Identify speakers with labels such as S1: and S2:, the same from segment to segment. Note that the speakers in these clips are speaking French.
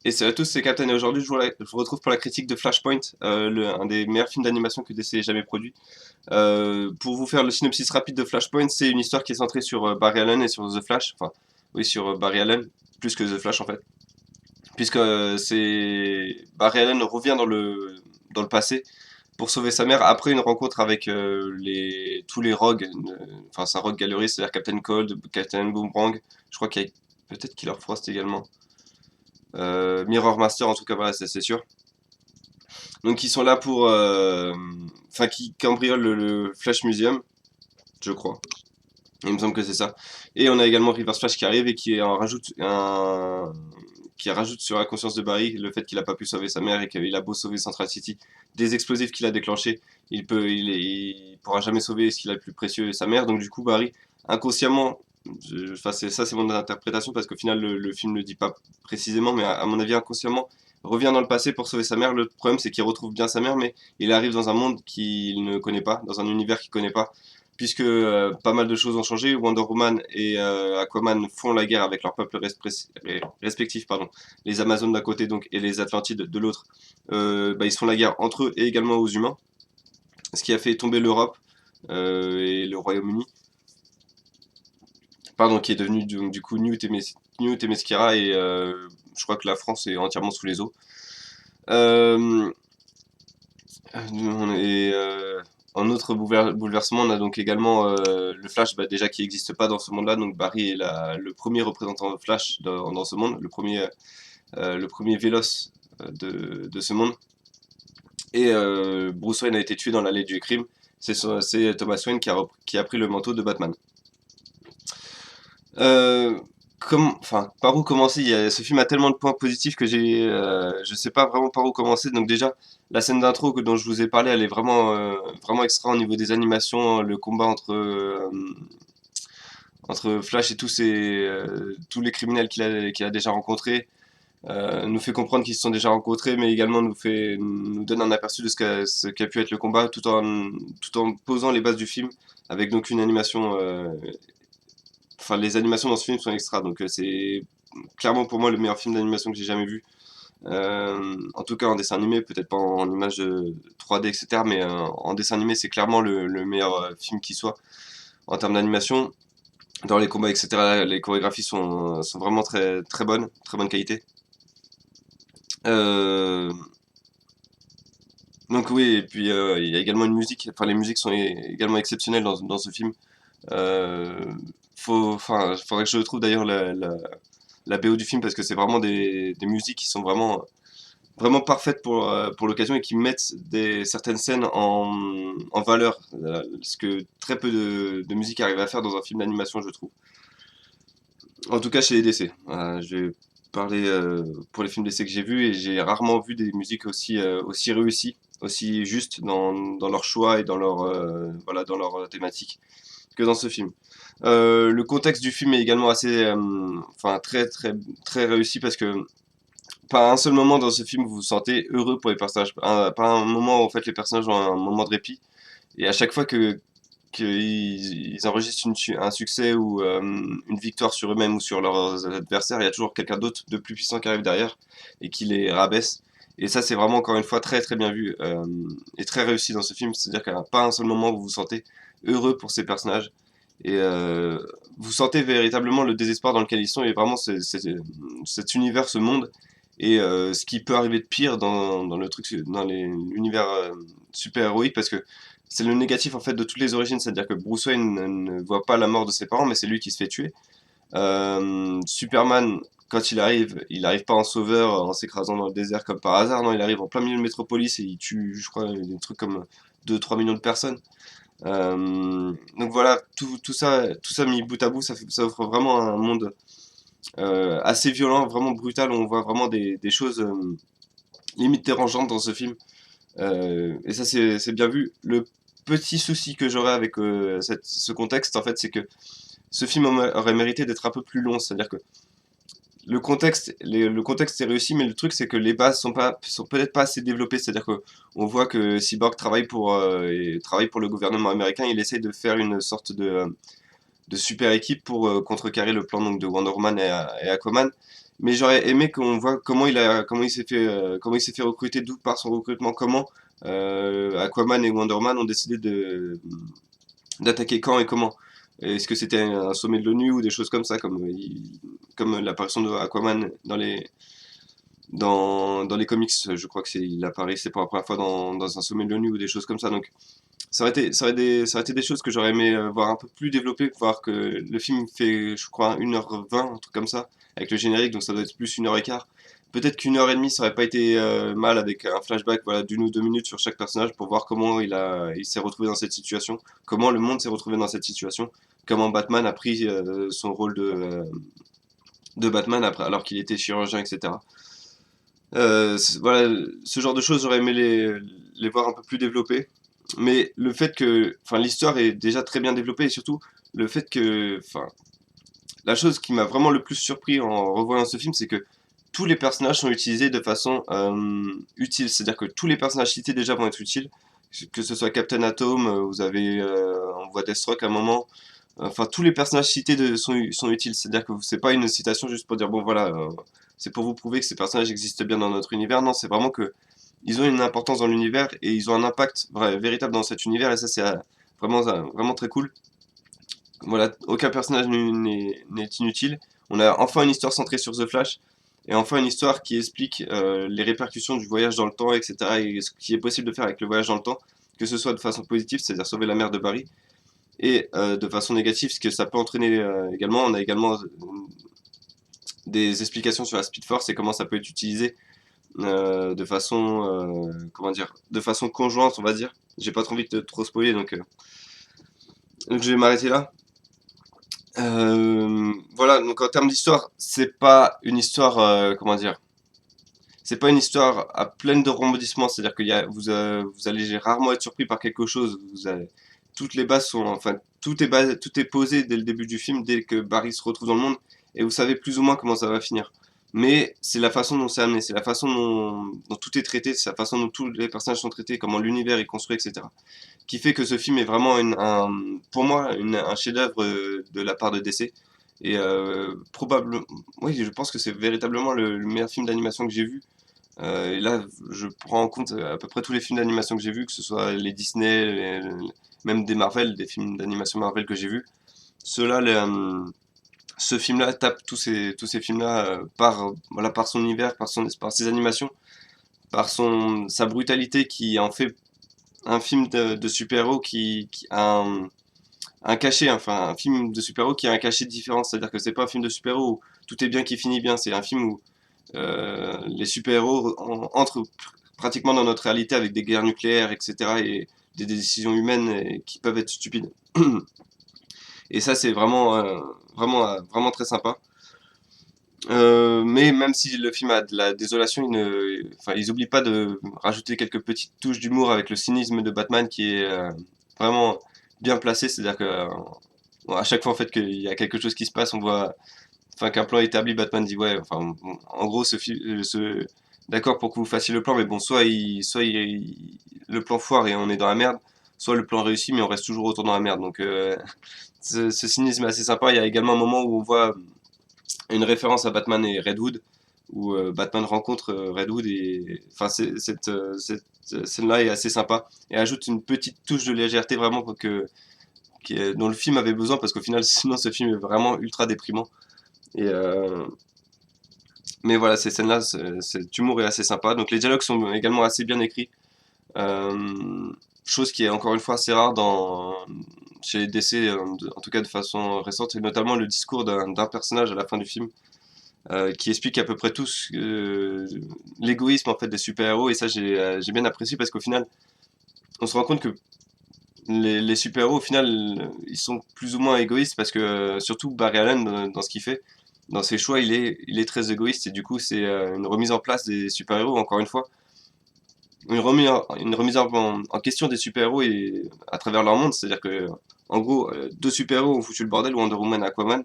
S1: Et salut à tous, c'est Captain et aujourd'hui je vous retrouve pour la critique de Flashpoint, un des meilleurs films d'animation que DC ait jamais produit. Pour vous faire le synopsis rapide de Flashpoint, c'est une histoire qui est centrée sur Barry Allen et sur The Flash, enfin oui sur Barry Allen, plus que The Flash en fait. Puisque c'est Barry Allen revient dans le passé pour sauver sa mère après une rencontre avec tous les rogues, enfin sa rogue gallery, c'est-à-dire Captain Cold, Captain Boomerang, je crois qu'il y a peut-être Killer Frost également. Mirror Master en tout cas voilà c'est sûr. Donc ils sont là pour enfin qui cambriolent le Flash Museum, je crois. Il me semble que c'est ça. Et on a également Reverse Flash qui arrive et qui rajoute sur la conscience de Barry le fait qu'il a pas pu sauver sa mère et qu'il a beau sauver Central City des explosifs qu'il a déclenchés, il pourra jamais sauver ce qu'il a de plus précieux, sa mère. Donc du coup Barry inconsciemment, enfin c'est mon interprétation parce qu'au final le film ne le dit pas précisément, mais à mon avis inconsciemment revient dans le passé pour sauver sa mère. Le problème c'est qu'il retrouve bien sa mère, mais il arrive dans un monde qu'il ne connaît pas, dans un univers qu'il connaît pas puisque pas mal de choses ont changé. Wonder Woman et Aquaman font la guerre avec leurs peuples respectifs, pardon, les Amazones d'un côté donc et les Atlantides de l'autre. Ils se font la guerre entre eux et également aux humains, ce qui a fait tomber l'Europe et le Royaume-Uni, pardon, qui est devenu du coup New Themyscira et je crois que la France est entièrement sous les eaux. Euh, et en autre bouleversement, on a donc également le Flash, déjà qui n'existe pas dans ce monde-là. Donc Barry est le premier représentant de Flash dans ce monde, le premier Véloce de ce monde. Et Bruce Wayne a été tué dans l'allée du crime. C'est Thomas Wayne qui a pris le manteau de Batman. Euh, enfin, par où commencer? Ce film a tellement de points positifs que je sais pas vraiment par où commencer. Donc déjà, la scène d'intro dont je vous ai parlé, elle est vraiment extra au niveau des animations, le combat entre Flash et tous les criminels qu'il a déjà rencontrés. Nous fait comprendre qu'ils se sont déjà rencontrés, mais également nous donne un aperçu de ce qu'a pu être le combat, tout en posant les bases du film, avec donc une animation enfin les animations dans ce film sont extra, donc c'est clairement pour moi le meilleur film d'animation que j'ai jamais vu. En tout cas en dessin animé, peut-être pas en image 3D, etc. Mais en dessin animé, c'est clairement le meilleur film qui soit en termes d'animation. Dans les combats, etc., les chorégraphies sont vraiment très bonne qualité. Euh, donc oui, et puis il y a également une musique, enfin les musiques sont également exceptionnelles dans ce film. Euh, faudrait que je trouve d'ailleurs la BO du film parce que c'est vraiment des musiques qui sont vraiment parfaites pour l'occasion et qui mettent certaines scènes en valeur, ce que très peu de musique arrive à faire dans un film d'animation, je trouve. En tout cas chez les DC. Je vais parler pour les films DC que j'ai vus et j'ai rarement vu des musiques aussi réussies, aussi justes dans leur choix et voilà, dans leur thématique que dans ce film. Le contexte du film est également assez, enfin très réussi parce que pas un seul moment dans ce film vous vous sentez heureux pour les personnages, pas un moment où en fait les personnages ont un moment de répit. Et à chaque fois que qu'ils enregistrent un succès ou une victoire sur eux-mêmes ou sur leurs adversaires, il y a toujours quelqu'un d'autre de plus puissant qui arrive derrière et qui les rabaisse. Et ça, c'est vraiment encore une fois très bien vu et très réussi dans ce film. C'est-à-dire qu'à pas un seul moment vous vous sentez heureux pour ces personnages et vous sentez véritablement le désespoir dans lequel ils sont et vraiment cet univers, ce monde et ce qui peut arriver de pire dans le truc, dans l'univers super héroïque parce que c'est le négatif en fait de toutes les origines, c'est-à-dire que Bruce Wayne ne voit pas la mort de ses parents, mais c'est lui qui se fait tuer. Superman, quand il arrive pas en sauveur en s'écrasant dans le désert comme par hasard, non, il arrive en plein milieu de Métropolis et il tue, je crois, des trucs comme 2 3 millions de personnes. Donc voilà, tout ça mis bout à bout, ça offre vraiment un monde assez violent, vraiment brutal, où on voit vraiment des choses limite dérangeantes dans ce film. Et ça, c'est bien vu. Le petit souci que j'aurais avec ce contexte, en fait, c'est que ce film aurait mérité d'être un peu plus long. C'est-à-dire que le contexte est réussi, mais le truc, c'est que les bases sont peut-être pas assez développées. C'est-à-dire que on voit que Cyborg travaille pour le gouvernement américain. Il essaye de faire une sorte de super équipe pour contrecarrer le plan donc, de Wonder Woman et Aquaman. Mais j'aurais aimé qu'on voit comment il s'est fait recruter, d'où part son recrutement, comment Aquaman et Wonder Man ont décidé d'attaquer quand et comment. Est-ce que c'était un sommet de l'ONU ou des choses comme ça, comme l'apparition de Aquaman dans les comics, je crois que il apparaît, c'est pour la première fois dans un sommet de l'ONU ou des choses comme ça. Donc ça aurait été des choses que j'aurais aimé voir un peu plus développées, voir que le film fait, je crois, 1h20, un truc comme ça, avec le générique, donc ça doit être plus 1h15. Peut-être qu'1h30, ça aurait pas été mal avec un flashback voilà, d'1 ou 2 minutes sur chaque personnage pour voir comment il s'est retrouvé dans cette situation, comment le monde s'est retrouvé dans cette situation, comment Batman a pris son rôle de Batman après, alors qu'il était chirurgien, etc. Voilà, ce genre de choses, j'aurais aimé les voir un peu plus développées. Mais le fait que, enfin, l'histoire est déjà très bien développée et surtout le fait que, enfin, la chose qui m'a vraiment le plus surpris en revoyant ce film, c'est que tous les personnages sont utilisés de façon utile. C'est-à-dire que tous les personnages cités déjà vont être utiles. Que ce soit Captain Atom, on voit Deathstroke à un moment. Enfin, tous les personnages cités sont utiles. C'est-à-dire que c'est pas une citation juste pour dire bon voilà, c'est pour vous prouver que ces personnages existent bien dans notre univers. Non, c'est vraiment que ils ont une importance dans l'univers et ils ont un impact véritable dans cet univers et ça c'est vraiment très cool. Voilà, aucun personnage n'est inutile. On a enfin une histoire centrée sur The Flash et enfin une histoire qui explique les répercussions du voyage dans le temps, etc. et ce qui est possible de faire avec le voyage dans le temps, que ce soit de façon positive, c'est-à-dire sauver la mère de Barry, et de façon négative, ce que ça peut entraîner également. On a également des explications sur la Speed Force et comment ça peut être utilisé de façon, comment dire, de façon conjointe, on va dire. J'ai pas trop envie de trop spoiler, donc je vais m'arrêter là. Voilà, donc en termes d'histoire, c'est pas une histoire, comment dire, c'est pas une histoire à pleine de rebondissements, c'est-à-dire vous allez rarement être surpris par quelque chose. Toutes les bases sont, enfin, tout est posé dès le début du film, dès que Barry se retrouve dans le monde, et vous savez plus ou moins comment ça va finir. Mais c'est la façon dont c'est amené, c'est la façon dont tout est traité, c'est la façon dont tous les personnages sont traités, comment l'univers est construit, etc. Qui fait que ce film est vraiment pour moi un chef-d'œuvre de la part de DC. Et probablement, oui, je pense que c'est véritablement le meilleur film d'animation que j'ai vu. Et là, je prends en compte à peu près tous les films d'animation que j'ai vus, que ce soit les Disney, même des Marvel, des films d'animation Marvel que j'ai vus. Ceux-là, ce film-là tape tous ces films-là voilà, par son univers, par ses animations, sa brutalité qui en fait un film de super-héros qui a un cachet, enfin un film de super-héros qui a un cachet différent. C'est-à-dire que c'est pas un film de super-héros où tout est bien qui finit bien, c'est un film où les super-héros entrent pratiquement dans notre réalité avec des guerres nucléaires, etc. et des décisions humaines qui peuvent être stupides. Et ça, c'est vraiment très sympa. Mais même si le film a de la désolation, enfin, ils oublient pas de rajouter quelques petites touches d'humour avec le cynisme de Batman qui est vraiment bien placé. C'est-à-dire que bon, à chaque fois en fait qu'il y a quelque chose qui se passe, on voit, enfin qu'un plan est établi, Batman dit ouais, enfin en gros d'accord pour que vous fassiez le plan, mais bon le plan foire et on est dans la merde, soit le plan réussit mais on reste toujours autant dans la merde. Donc ce cynisme est assez sympa. Il y a également un moment où on voit une référence à Batman et Red Hood, où Batman rencontre Red Hood et enfin cette scène-là est assez sympa et ajoute une petite touche de légèreté vraiment dont le film avait besoin parce qu'au final sinon ce film est vraiment ultra déprimant et mais voilà ces scènes-là, cet humour est assez sympa. Donc les dialogues sont également assez bien écrits, chose qui est encore une fois assez rare chez DC, en tout cas de façon récente, et notamment le discours d'un personnage à la fin du film qui explique à peu près tout l'égoïsme en fait des super-héros et ça j'ai bien apprécié parce qu'au final on se rend compte que les super-héros au final ils sont plus ou moins égoïstes parce que surtout Barry Allen dans ce qu'il fait, dans ses choix il est très égoïste et du coup c'est une remise en place des super-héros encore une fois, une remise en question des super-héros et à travers leur monde, c'est-à-dire que en gros deux super-héros ont foutu le bordel, Wonder Woman et Aquaman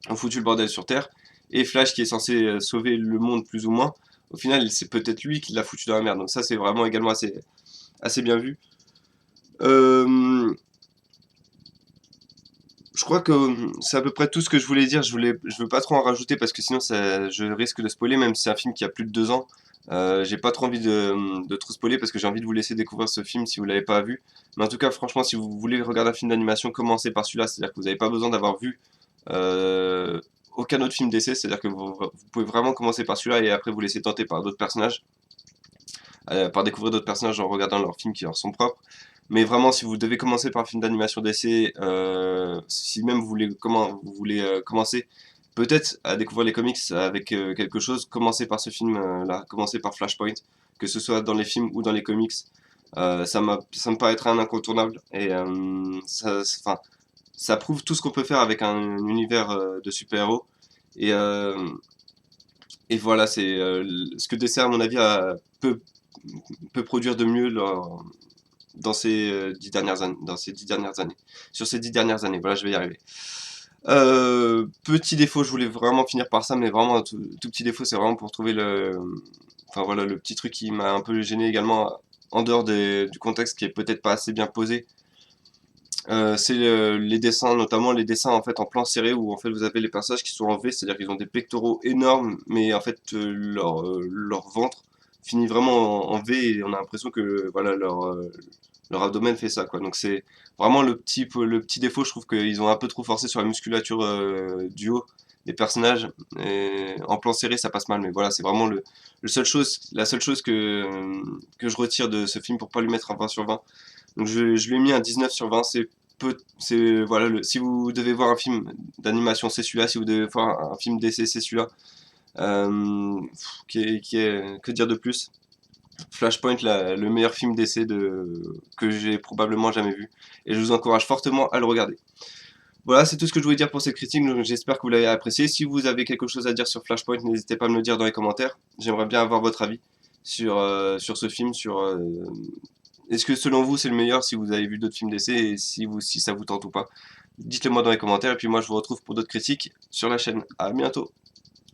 S1: ont foutu le bordel sur Terre, et Flash qui est censé sauver le monde plus ou moins, au final c'est peut-être lui qui l'a foutu dans la merde. Donc ça c'est vraiment également assez bien vu. Euh, Je crois que c'est à peu près tout ce que je voulais dire. Je veux pas trop en rajouter parce que sinon je risque de spoiler, même si c'est un film qui a plus de 2 ans. J'ai pas trop envie de trop spoiler parce que j'ai envie de vous laisser découvrir ce film si vous l'avez pas vu. Mais en tout cas, franchement, si vous voulez regarder un film d'animation, commencez par celui-là. C'est-à-dire que vous n'avez pas besoin d'avoir vu euh, aucun autre film d'essai. C'est-à-dire que vous pouvez vraiment commencer par celui-là et après vous laisser tenter par d'autres personnages, par découvrir d'autres personnages en regardant leurs films qui leur sont propres. Mais vraiment, si vous devez commencer par un film d'animation d'essai, si même vous voulez commencer peut-être à découvrir les comics avec quelque chose, commencez par ce film-là, commencez par Flashpoint, que ce soit dans les films ou dans les comics. Ça me paraîtrait un incontournable et enfin, ça prouve tout ce qu'on peut faire avec un univers de super-héros. Et, euh, et voilà, c'est ce que DC, à mon avis, peut produire de mieux dans ces 10 dernières années, sur ces 10 dernières années. Voilà, je vais y arriver. Petit défaut, je voulais vraiment finir par ça, mais vraiment un tout petit défaut, c'est vraiment pour trouver enfin voilà, le petit truc qui m'a un peu gêné également, en dehors du contexte qui est peut-être pas assez bien posé. C'est les dessins, notamment les dessins en fait en plan serré où en fait vous avez les personnages qui sont en V, c'est-à-dire qu'ils ont des pectoraux énormes, mais en fait leur ventre finit vraiment en V et on a l'impression que voilà leur abdomen fait ça quoi. Donc c'est vraiment le petit défaut, je trouve qu'ils ont un peu trop forcé sur la musculature du haut des personnages. Et en plan serré ça passe mal, mais voilà c'est vraiment la seule chose que je retire de ce film pour pas lui mettre un 20 sur 20. Donc je lui ai mis un 19 sur 20. Voilà, si vous devez voir un film d'animation, c'est celui-là. Si vous devez voir un film d'essai, c'est celui-là. Que dire de plus? Flashpoint, le meilleur film d'essai que j'ai probablement jamais vu. Et je vous encourage fortement à le regarder. Voilà, c'est tout ce que je voulais dire pour cette critique. Donc, j'espère que vous l'avez apprécié. Si vous avez quelque chose à dire sur Flashpoint, n'hésitez pas à me le dire dans les commentaires. J'aimerais bien avoir votre avis sur ce film, est-ce que selon vous c'est le meilleur si vous avez vu d'autres films d'essai et si ça vous tente ou pas? Dites-le moi dans les commentaires et puis moi je vous retrouve pour d'autres critiques sur la chaîne. À bientôt.